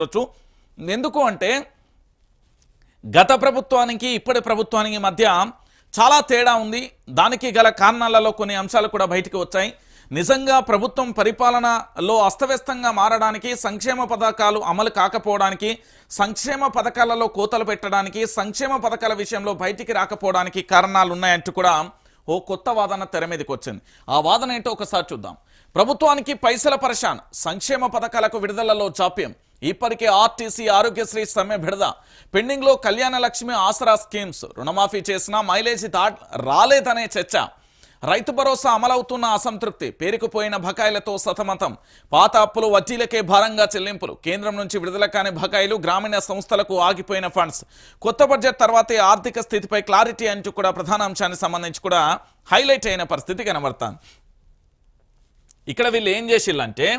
చెప్పొచ్చు. ఎందుకు అంటే గత ప్రభుత్వానికి ఇప్పటి ప్రభుత్వానికి మధ్య చాలా తేడా ఉంది. దానికి గల కారణాలలో కొన్ని అంశాలు కూడా బయటికి వచ్చాయి. నిజంగా ప్రభుత్వం పరిపాలనలో అస్తవ్యస్తంగా మారడానికి, సంక్షేమ పథకాలు అమలు కాకపోవడానికి, సంక్షేమ పథకాలలో కోతలు పెట్టడానికి, సంక్షేమ పథకాల విషయంలో బయటికి రాకపోవడానికి కారణాలు ఉన్నాయంటూ కూడా ఓ కొత్త వాదన తెర మీదకి వచ్చింది. ఆ వాదన ఏంటో ఒకసారి చూద్దాం. ప్రభుత్వానికి పైసల పరేషాన్, సంక్షేమ పథకాలకు విడుదలలో జాప్యం, ఇప్పటికే ఆర్టీసీ ఆరోగ్యశ్రీ సమ్మె విడుదల, పెండింగ్లో కళ్యాణ లక్ష్మి ఆసరా స్కీమ్స్, రుణమాఫీ చేసినా మైలేజీ రాలేదనే చర్చ, రైతు భరోసా అమలవుతున్న అసంతృప్తి, పేరుకుపోయిన బకాయిలతో సతమతం, పాత అప్పులు వడ్డీలకే భారంగా చెల్లింపులు, కేంద్రం నుంచి విడుదల కాని బకాయిలు, గ్రామీణ సంస్థలకు ఆగిపోయిన ఫండ్స్, కొత్త బడ్జెట్ తర్వాతే ఆర్థిక స్థితిపై క్లారిటీ అంటూ కూడా ప్రధాన అంశానికి సంబంధించి కూడా హైలైట్ అయిన పరిస్థితి కనబడుతుంది. ఇక్కడ వీళ్ళు ఏం చేసిల్లంటే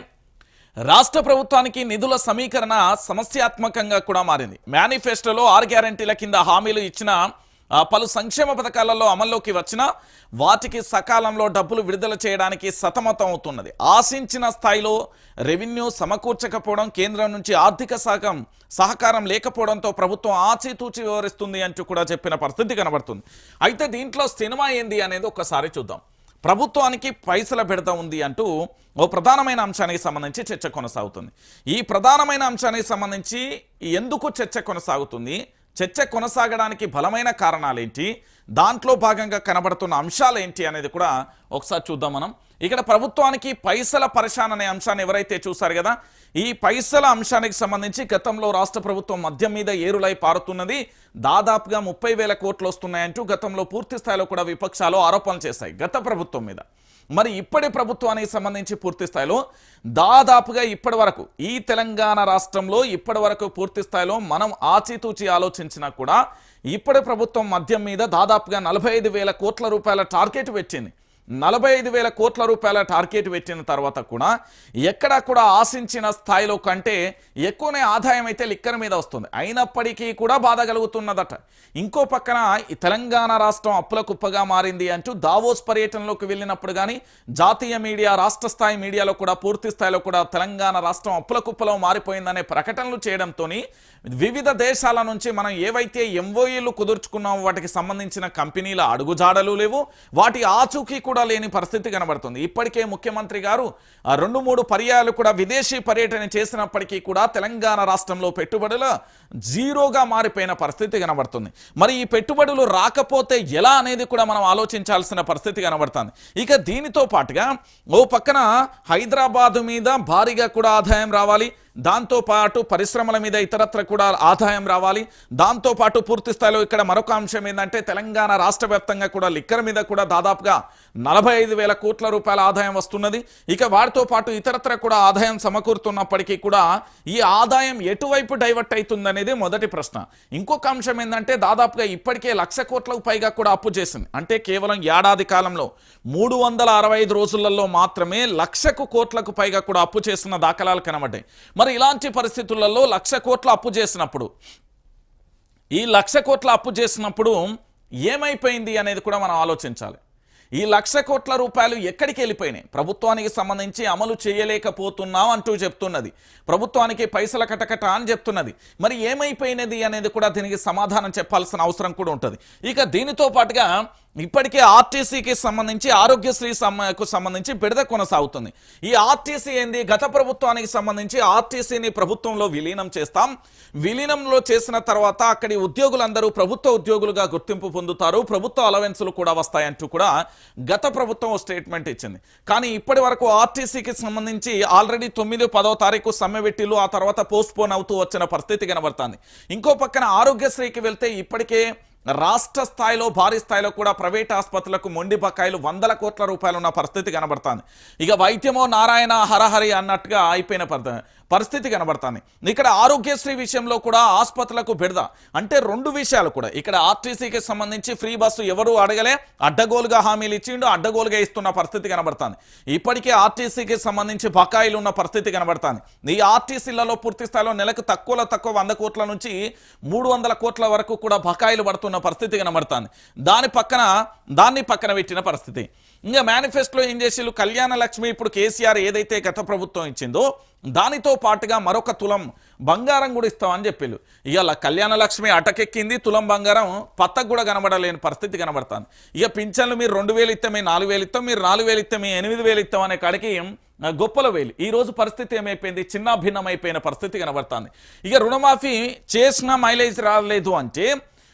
రాష్ట్ర ప్రభుత్వానికి నిధుల సమీకరణ సమస్యాత్మకంగా కూడా మారింది. మేనిఫెస్టోలో 6 గ్యారెంటీల కింద హామీలు ఇచ్చిన పలు సంక్షేమ పథకాలలో అమల్లోకి వచ్చిన వాటికి సకాలంలో డబ్బులు విడుదల చేయడానికి సతమతం అవుతున్నది. ఆశించిన స్థాయిలో రెవెన్యూ సమకూర్చకపోవడం, కేంద్రం నుంచి ఆర్థిక సహకారం లేకపోవడంతో ప్రభుత్వం ఆచితూచి వివరిస్తుంది అంటూ కూడా చెప్పిన పరిస్థితి కనబడుతుంది. అయితే దీంట్లో సినిమా ఏంది అనేది ఒకసారి చూద్దాం. ప్రభుత్వానికి పైసల బెడద ఉంది అంటూ ఓ ప్రధానమైన అంశానికి సంబంధించి చర్చ కొనసాగుతుంది. ఈ ప్రధానమైన అంశానికి సంబంధించి ఎందుకు చర్చ కొనసాగుతుంది, చర్చ కొనసాగడానికి బలమైన కారణాలేంటి, దాంట్లో భాగంగా కనబడుతున్న అంశాలు ఏంటి అనేది కూడా ఒకసారి చూద్దాం మనం. ఇక్కడ ప్రభుత్వానికి పైసల పరేషాన్ అనే అంశాన్ని ఎవరైతే చూశారు కదా, ఈ పైసల అంశానికి సంబంధించి గతంలో రాష్ట్ర ప్రభుత్వం మద్యం మీద ఏరులై పారుతున్నది, దాదాపుగా 30,000 కోట్లు వస్తున్నాయంటూ గతంలో పూర్తి స్థాయిలో కూడా విపక్షాలు ఆరోపణలు చేశాయి గత ప్రభుత్వం మీద. మరి ఇప్పటి ప్రభుత్వానికి సంబంధించి పూర్తి స్థాయిలో దాదాపుగా ఇప్పటి వరకు ఈ తెలంగాణ రాష్ట్రంలో ఇప్పటి వరకు పూర్తి స్థాయిలో మనం ఆచితూచి ఆలోచించినా కూడా ఇప్పటి ప్రభుత్వం మద్యం మీద దాదాపుగా 45,000 కోట్ల రూపాయల టార్గెట్ పెట్టింది. 45,000 కోట్ల రూపాయల టార్గెట్ పెట్టిన తర్వాత కూడా ఎక్కడా కూడా ఆశించిన స్థాయిలో కంటే ఎక్కువనే ఆదాయం అయితే లిక్కర్ మీద వస్తుంది. అయినప్పటికీ కూడా బాధ కలుగుతున్నదట. ఇంకో పక్కన ఈ తెలంగాణ రాష్ట్రం అప్పుల కుప్పగా మారింది అంటూ దావోస్ పర్యటనలోకి వెళ్ళినప్పుడు కానీ జాతీయ మీడియా, రాష్ట్ర స్థాయి మీడియాలో కూడా పూర్తి స్థాయిలో కూడా తెలంగాణ రాష్ట్రం అప్పుల కుప్పలో మారిపోయిందనే ప్రకటనలు చేయడంతో వివిధ దేశాల నుంచి మనం ఏవైతే ఎంఓయూలు కుదుర్చుకున్నామో వాటికి సంబంధించిన కంపెనీల అడుగుజాడలు లేవు, వాటి ఆచూకీ కూడా లేని పరిస్థితి కనబడుతుంది. ఇప్పటికే ముఖ్యమంత్రి గారు 2-3 పర్యాయాలు కూడా విదేశీ పర్యటన చేసినప్పటికీ కూడా తెలంగాణ రాష్ట్రంలో పెట్టుబడులు జీరోగా మారిపోయిన పరిస్థితి కనబడుతుంది. మరి ఈ పెట్టుబడులు రాకపోతే ఎలా అనేది కూడా మనం ఆలోచించాల్సిన పరిస్థితి కనబడుతుంది. ఇక దీనితో పాటుగా ఓ పక్కన హైదరాబాద్ మీద భారీగా కూడా ఆదాయం రావాలి, దాంతోపాటు పరిశ్రమల మీద ఇతరత్ర కూడా ఆదాయం రావాలి, దాంతోపాటు పూర్తి స్థాయిలో ఇక్కడ మరొక అంశం ఏంటంటే తెలంగాణ రాష్ట్ర వ్యాప్తంగా కూడా లిక్కర్ మీద కూడా దాదాపుగా 45,000 కోట్ల రూపాయల ఆదాయం వస్తున్నది. ఇక వాటితో పాటు ఇతరత్ర కూడా ఆదాయం సమకూరుతున్నప్పటికీ కూడా ఈ ఆదాయం ఎటువైపు డైవర్ట్ అవుతుందనేది మొదటి ప్రశ్న. ఇంకొక అంశం ఏంటంటే దాదాపుగా ఇప్పటికే 1,00,000 కోట్లకు పైగా కూడా అప్పు చేసింది. అంటే కేవలం ఏడాది కాలంలో 365 రోజులలో మాత్రమే 1,00,000 కోట్లకు పైగా కూడా అప్పు చేసిన దాఖలాలు కనబడ్డాయి. మరి ఇలాంటి పరిస్థితులలో 1,00,000 కోట్ల అప్పు చేసినప్పుడు ఈ 1,00,000 కోట్ల అప్పు చేసినప్పుడు ఏమైపోయింది అనేది కూడా మనం ఆలోచించాలి. ఈ 1,00,000 కోట్ల రూపాయలు ఎక్కడికి వెళ్ళిపోయినాయి? ప్రభుత్వానికి సంబంధించి అమలు చేయలేకపోతున్నాం అంటూ చెప్తున్నది, ప్రభుత్వానికి పైసల కటకట అని చెప్తున్నది. మరి ఏమైపోయినది అనేది కూడా దీనికి సమాధానం చెప్పాల్సిన అవసరం కూడా ఉంటుంది. ఇక దీనితో పాటుగా ఇప్పటికే ఆర్టీసీకి సంబంధించి ఆరోగ్యశ్రీ సమ్మెకు సంబంధించి బిడద కొనసాగుతుంది. ఈ ఆర్టీసీ ఏంది, గత ప్రభుత్వానికి సంబంధించి ఆర్టీసీని ప్రభుత్వంలో విలీనం చేస్తాం, విలీనంలో చేసిన తర్వాత అక్కడి ఉద్యోగులందరూ ప్రభుత్వ ఉద్యోగులుగా గుర్తింపు పొందుతారు, ప్రభుత్వ అలవెన్సులు కూడా వస్తాయంటూ కూడా గత ప్రభుత్వం స్టేట్మెంట్ ఇచ్చింది. కానీ ఇప్పటి వరకు ఆర్టీసీకి సంబంధించి ఆల్రెడీ 9-10వ తారీఖు సమ్మె పెట్టిలు, ఆ తర్వాత పోస్ట్ పోన్ అవుతూ వచ్చిన పరిస్థితి కనబడుతుంది. ఇంకో పక్కన ఆరోగ్యశ్రీకి వెళ్తే ఇప్పటికే రాష్ట్ర స్థాయిలో భారీ స్థాయిలో కూడా ప్రైవేట్ ఆసుపత్రులకు మొండి బకాయిలు 100 కోట్ల రూపాయలు ఉన్న పరిస్థితి కనబడుతుంది. ఇక వైద్యమో నారాయణ హరహరి అన్నట్టుగా అయిపోయిన పరిస్థితి కనబడుతుంది. ఇక్కడ ఆరోగ్యశ్రీ విషయంలో కూడా ఆసుపత్రులకు బెడద. అంటే 2 విషయాలు కూడా ఇక్కడ ఆర్టీసీకి సంబంధించి ఫ్రీ బస్సు ఎవరు అడగలే, అడ్డగోలుగా హామీలు ఇచ్చిండు, అడ్డగోలుగా ఇస్తున్న పరిస్థితి కనబడుతుంది. ఇప్పటికే ఆర్టీసీకి సంబంధించి బకాయిలు ఉన్న పరిస్థితి కనబడుతుంది. ఈ ఆర్టీసీలలో పూర్తి స్థాయిలో నెలకు తక్కువ 100 కోట్ల నుంచి 300 కోట్ల వరకు కూడా బకాయిలు పడుతున్న పరిస్థితి కనబడుతుంది. దాన్ని పక్కన పెట్టిన పరిస్థితి. ఇంకా మేనిఫెస్టోలో ఏం చేసిళ్ళు, కళ్యాణ లక్ష్మి ఇప్పుడు కేసీఆర్ ఏదైతే గత ప్రభుత్వం ఇచ్చిందో దానితో పాటుగా మరొక తులం బంగారం కూడా ఇస్తామని చెప్పిళ్ళు. ఇవాళ కళ్యాణ లక్ష్మి అటకెక్కింది, తులం బంగారం పత్తకు కూడా కనబడలేని పరిస్థితి కనబడుతుంది. ఇక పింఛన్లు మీరు 2000 ఇస్తాం, మేము 4000 ఇస్తాం, మీరు 4000 ఇస్తాం, మేము 8000 ఇస్తాం అనే కాడికి గొప్పల వేలు. ఈ రోజు పరిస్థితి ఏమైపోయింది, చిన్న భిన్నమైపోయిన పరిస్థితి కనబడుతుంది. ఇక రుణమాఫీ చేసిన మైలేజ్ రాలేదు అంటే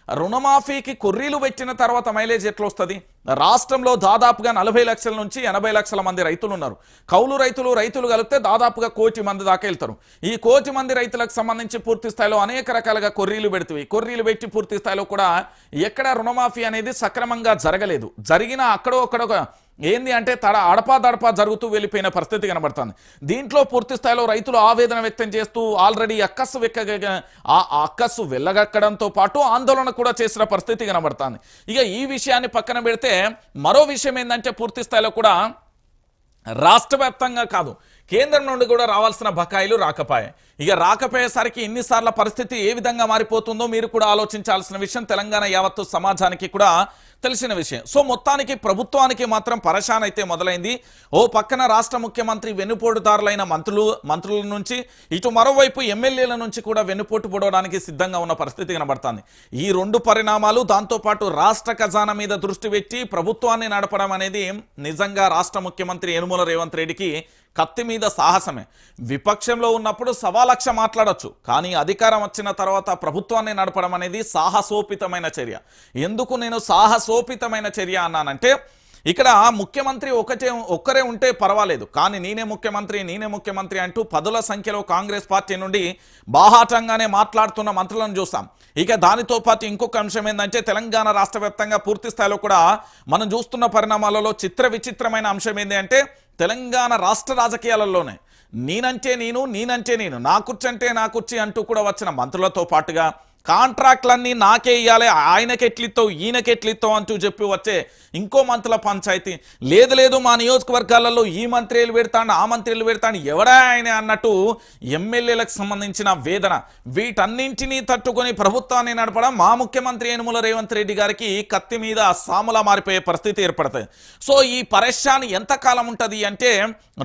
రుణమాఫీకి కొర్రీలు పెట్టిన తర్వాత మైలేజ్ ఎట్లా వస్తుంది? రాష్ట్రంలో దాదాపుగా 40 లక్షల నుంచి 80 లక్షల మంది రైతులు ఉన్నారు. కౌలు రైతులు కలిపితే దాదాపుగా 1 కోటి మంది దాకా వెళ్తారు. ఈ 1 కోటి మంది రైతులకు సంబంధించి పూర్తి స్థాయిలో అనేక రకాలుగా కొర్రీలు పెట్టి పూర్తి స్థాయిలో కూడా ఎక్కడ రుణమాఫీ అనేది సక్రమంగా జరగలేదు. జరిగిన అక్కడో ఏంది అంటే అడపా జరుగుతూ వెళ్ళిపోయిన పరిస్థితి కనబడుతుంది. దీంట్లో పూర్తి స్థాయిలో రైతులు ఆవేదన వ్యక్తం చేస్తూ ఆల్రెడీ అక్కస్సు వెళ్ళగక్కడంతో పాటు ఆందోళన కూడా చేసిన పరిస్థితి కనబడుతుంది. ఇక ఈ విషయాన్ని పక్కన పెడితే మరో విషయం ఏంటంటే పూర్తి స్థాయిలో కూడా రాష్ట్ర వ్యాప్తంగా కాదు, కేంద్రం నుండి కూడా రావాల్సిన బకాయిలు రాకపోయాయి. ఇక రాకపోయేసరికి ఇన్నిసార్ల పరిస్థితి ఏ విధంగా మారిపోతుందో మీరు కూడా ఆలోచించాల్సిన విషయం, తెలంగాణ యావత్తు సమాజానికి కూడా తెలిసిన విషయం. సో మొత్తానికి ప్రభుత్వానికి మాత్రం పరేషాన్ అయితే మొదలైంది. ఓ పక్కన రాష్ట్ర ముఖ్యమంత్రి వెన్నుపోటుదారులైన మంత్రుల నుంచి, ఇటు మరోవైపు ఎమ్మెల్యేల నుంచి కూడా వెన్నుపోటు పొడవడానికి సిద్ధంగా ఉన్న పరిస్థితి కనబడుతుంది. ఈ 2 పరిణామాలు దాంతోపాటు రాష్ట్ర ఖజానా మీద దృష్టి పెట్టి ప్రభుత్వాన్ని నడపడం అనేది నిజంగా రాష్ట్ర ముఖ్యమంత్రి యనుమల రేవంత్ రెడ్డికి కత్తి మీద సాహసమే. విపక్షంలో ఉన్నప్పుడు 1,00,000 మాట్లాడొచ్చు, కానీ అధికారం వచ్చిన తర్వాత ప్రభుత్వాన్ని నడపడం అనేది సాహసోపితమైన చర్య. ఎందుకు నేను సాహసోపితమైన చర్య అన్నానంటే, ఇక్కడ ముఖ్యమంత్రి ఒక్కరే ఉంటే పర్వాలేదు, కానీ నేనే ముఖ్యమంత్రి అంటూ 10ల సంఖ్యలో కాంగ్రెస్ పార్టీ నుండి బాహాటంగానే మాట్లాడుతున్న మంత్రులను చూసాం. ఇక దానితో పాటు ఇంకొక అంశం ఏంటంటే, తెలంగాణ రాష్ట్ర వ్యాప్తంగా పూర్తి స్థాయిలో కూడా మనం చూస్తున్న పరిణామాలలో విచిత్రమైన అంశం ఏంటి అంటే, తెలంగాణ రాష్ట్ర రాజకీయాలలోనే నేనంటే నేను, నా కుర్చీ అంటూ కూడా వచ్చిన మంత్రులతో పాటుగా కాంట్రాక్ట్లన్నీ నాకే ఇవ్వాలి, ఆయనకెట్లిస్తావు ఈయనకెట్లిస్తావు అంటూ చెప్పి వచ్చే ఇంకో మంత్రుల పంచాయతీ లేదు మా నియోజకవర్గాలలో ఈ మంత్రులు పెడతాను ఆ మంత్రులు పెడతాను ఎవడా ఆయన అన్నట్టు ఎమ్మెల్యేలకు సంబంధించిన వేదన, వీటన్నింటినీ తట్టుకొని ప్రభుత్వాన్ని నడపడం మా ముఖ్యమంత్రి యనుమల రేవంత్ రెడ్డి గారికి కత్తి మీద సాములా మారిపోయే పరిస్థితి ఏర్పడుతుంది. సో ఈ పరేషాన్ ఎంతకాలం ఉంటుంది అంటే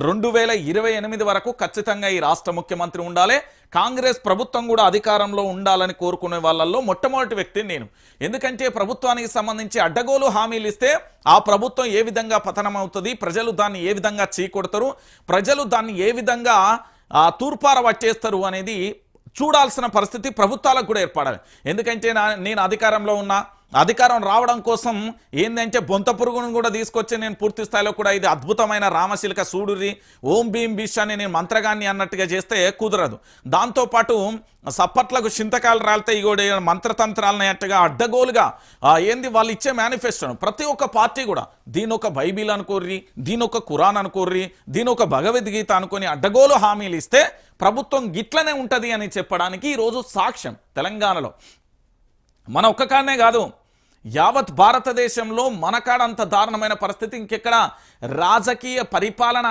2028 వరకు ఖచ్చితంగా ఈ రాష్ట్ర ముఖ్యమంత్రి ఉండాలి, కాంగ్రెస్ ప్రభుత్వం కూడా అధికారంలో ఉండాలని కోరుకునే వాళ్ళల్లో మొట్టమొదటి వ్యక్తిని నేను. ఎందుకంటే ప్రభుత్వానికి సంబంధించి అడ్డగోలు హామీలు ఇస్తే ఆ ప్రభుత్వం ఏ విధంగా పతనం అవుతుంది, ప్రజలు దాన్ని ఏ విధంగా చీకొడతారు, ప్రజలు దాన్ని ఏ విధంగా తూర్పార పట్టేస్తారు అనేది చూడాల్సిన పరిస్థితి ప్రభుత్వాలకు కూడా ఏర్పడాలి. ఎందుకంటే నేను అధికారంలో ఉన్నా, అధికారం రావడం కోసం ఏంటంటే బొంత పురుగును కూడా తీసుకొచ్చి నేను పూర్తి స్థాయిలో కూడా ఇది అద్భుతమైన రామశిలక సూడురి ఓం భీం బిషాన్ని నేను మంత్రగాన్ని అన్నట్టుగా చేస్తే కుదరదు. దాంతోపాటు సప్పట్లకు చింతకాయలు రాలితే ఇగోడే మంత్రతంత్రాలని అట్టుగా అడ్డగోలుగా ఏంది వాళ్ళు ఇచ్చే మేనిఫెస్టోను ప్రతి ఒక్క పార్టీ కూడా దీనొక బైబిల్ అనుకోర్రి, దీనొక ఖురాన్ అనుకోర్రి, దీనొక భగవద్గీత అనుకొని అడ్డగోలు హామీలు ఇస్తే ప్రభుత్వం గిట్లనే ఉంటుంది అని చెప్పడానికి ఈరోజు సాక్ష్యం తెలంగాణలో. మన ఒక్క కాడనే కాదు, యావత్ భారతదేశంలో మనకాడంత దారుణమైన పరిస్థితి ఇంకెక్కడ రాజకీయ పరిపాలన